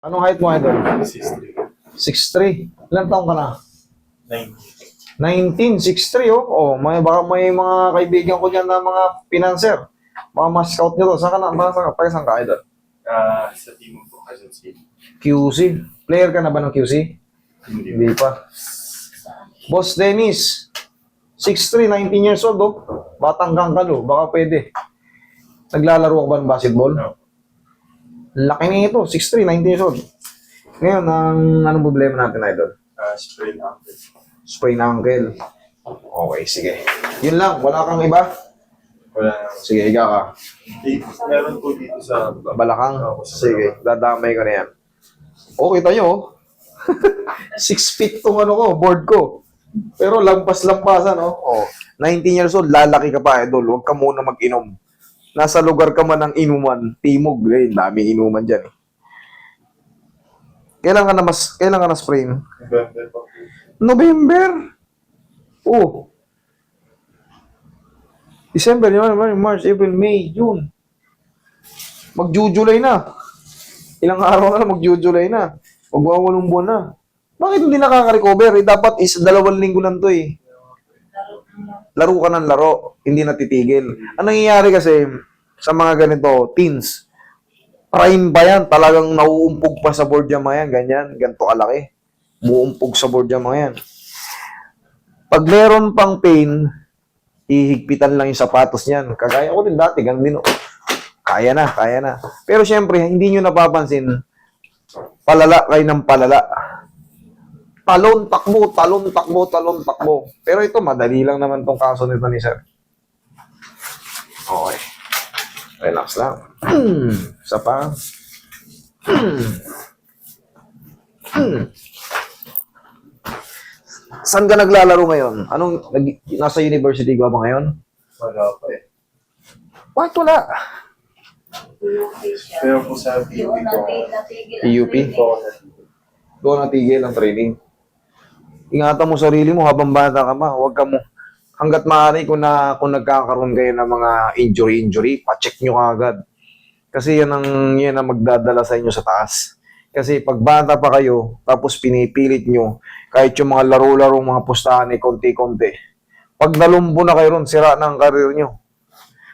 Anong height mo, idol? 63. 6'3". Ilan taong ka na? 90. 19, 6'3", oh. Oh, baka may mga kaibigan ko dyan na mga financer. Baka ma-scout nyo to. Saan ka na? Saan ka, idol? Sa team po, Quezon City. QC. Player ka na ba ng QC? Hindi. Hindi pa. Boss Dennis, 6'3", 19 years old, oh. Batang kangkalo. Baka pwede. Naglalaro ka ba ng basketball? No. Laki na ito, 6'3", 19 years old. Ngayon, anong problema natin, idol? Sprain ankle. Sprain ankle. Okay, sige. Yun lang, wala kang iba? Wala na. Sige, higa ka. Meron po dito sa Balakang? Opo, sa Sige, dadamay ko na yan. Oh, kita nyo, oh. 6 feet tong ano ko, board ko. Pero lampas-lampasan, oh. Oh. 19 years old, lalaki ka pa, idol. Huwag ka muna mag-inom. Nasa lugar ka man ng inuman, timog, eh, daming inuman dyan, eh. Kailan ka na sprain? November pa po. November. Oh. December, January, March, April, May, June. Mag-July na. Ilang araw na lang mag-July na. Magwawalong buwan na. Bakit hindi nakaka-recover? Eh, dapat is 2 linggo lang to eh. Laro ka ng laro, hindi natitigil. Ang nangyayari kasi sa mga ganito, teens, prime pa yan, talagang nauumpog pa sa board yung mga yan, ganyan, ganito kalaki. Muumpog sa board yung mga yan. Pag meron pang pain, ihigpitan lang yung sapatos niyan. Kagaya ko din dati, ganun din. Kaya na, kaya na. Pero syempre, hindi nyo napapansin, palala kayo ng palala. Talon, takbo, talon, takbo, talon, takbo. Pero ito, madali lang naman tong kaso nito ni sir. Okay. Relax lang. Isa pa. Saan ka naglalaro ngayon? Nasa university ka ba ngayon? Wala pa eh. Bakit wala? Pero po sa PUP po. PUP? Po, Doon natigil ang training. Ingatan mo sarili mo habang bata ka pa. Huwag ka mo. Hanggat maaari kung nagkakaroon kayo ng mga injury, pa-check nyo agad. Kasi yan ang magdadala sa inyo sa taas. Kasi pag bata pa kayo, tapos pinipilit nyo, kahit yung mga laro-laro, mga pustahan, konti-konti. Pag nalumbo na kayo ron, sira na ang karir nyo.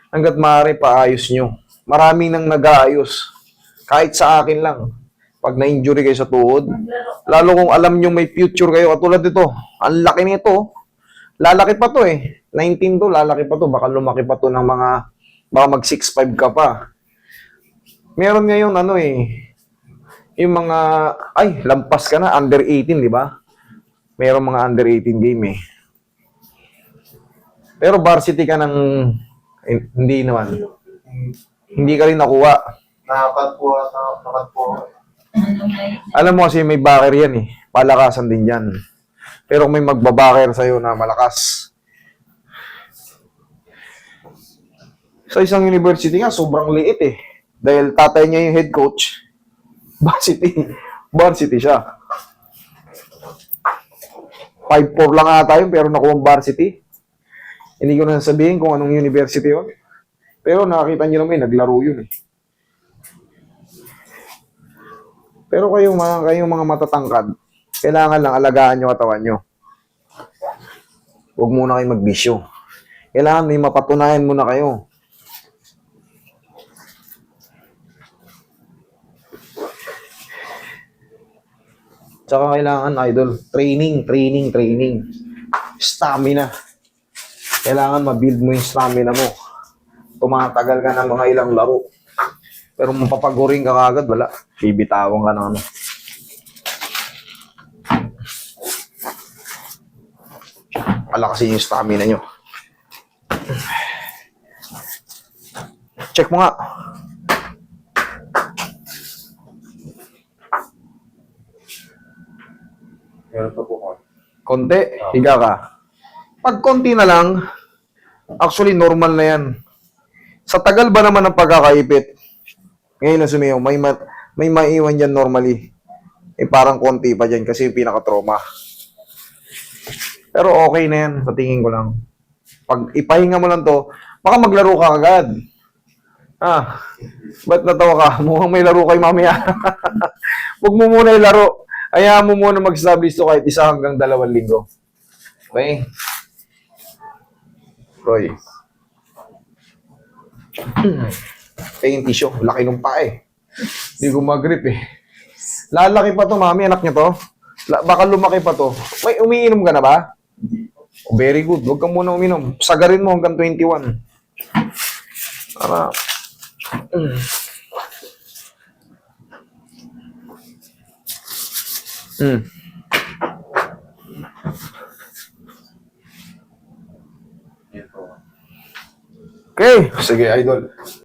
Hanggat maaari, paayos nyo. Maraming nang nag-aayos. Kahit sa akin lang. Pag na-injury kayo sa tuhod, lalo kung alam nyo may future kayo, katulad nito, ang laki nito. Lalaki pa to eh. 19 to, lalaki pa to. Baka lumaki pa to ng mga, baka mag 6'5 ka pa. Meron ngayon yung mga, lampas ka na, under 18, di ba? Meron mga under 18 game eh. Pero varsity ka ng, hindi naman. Hindi ka rin nakuha. Nakakat po. Alam mo kasi may backer yan eh. Palakasan din yan. Pero may magbabacker sa'yo na malakas. Sa isang university nga, sobrang liit eh. Dahil tatay niya yung head coach, varsity siya. 5'4 lang ata yun, pero nakuha ang varsity. Hindi ko na sabihin kung anong university yun. Pero nakakita niyo naman, naglaro yun eh. Pero kayong mga matatangkad, kailangan lang alagaan nyo katawan nyo. Huwag muna kayo magbisyo. Kailangan may mapatunayan muna kayo. Tsaka kailangan, idol, training. Stamina. Kailangan ma-build mo yung stamina mo. Tumatagal ka ng mga ilang laro. Pero mapapaguring ka kagad, wala. Bibitawan ka na ano. Palakasin yung stamina nyo. Check mo nga. Meron pa po ko. Konti, higa ka. Pag konti na lang, actually normal na yan. Sa tagal ba naman ng pagkakaipit, ngayon na sumiyaw, may maiwan dyan normally. Eh parang konti pa dyan kasi yung pinaka-trauma. Pero okay na yan, sa tingin ko lang. Pag ipahinga mo lang to, baka maglaro ka agad. Ah, ba't natawa ka? Mukhang may laro kayo mamaya. Huwag mo muna ilaro. Hayaan mo muna mag-establish to kahit 1 hanggang 2 linggo. Okay? Roy. Yung tissue. Laki nung pa eh. Hindi ko mag-grip eh. Lalaki pa to, mami. Anak niya to. Baka lumaki pa to. May umiinom ka na ba? Oh, very good. Huwag kang muna uminom. Sagarin mo hanggang 21. Para... Ito. Okay. Sige, idol.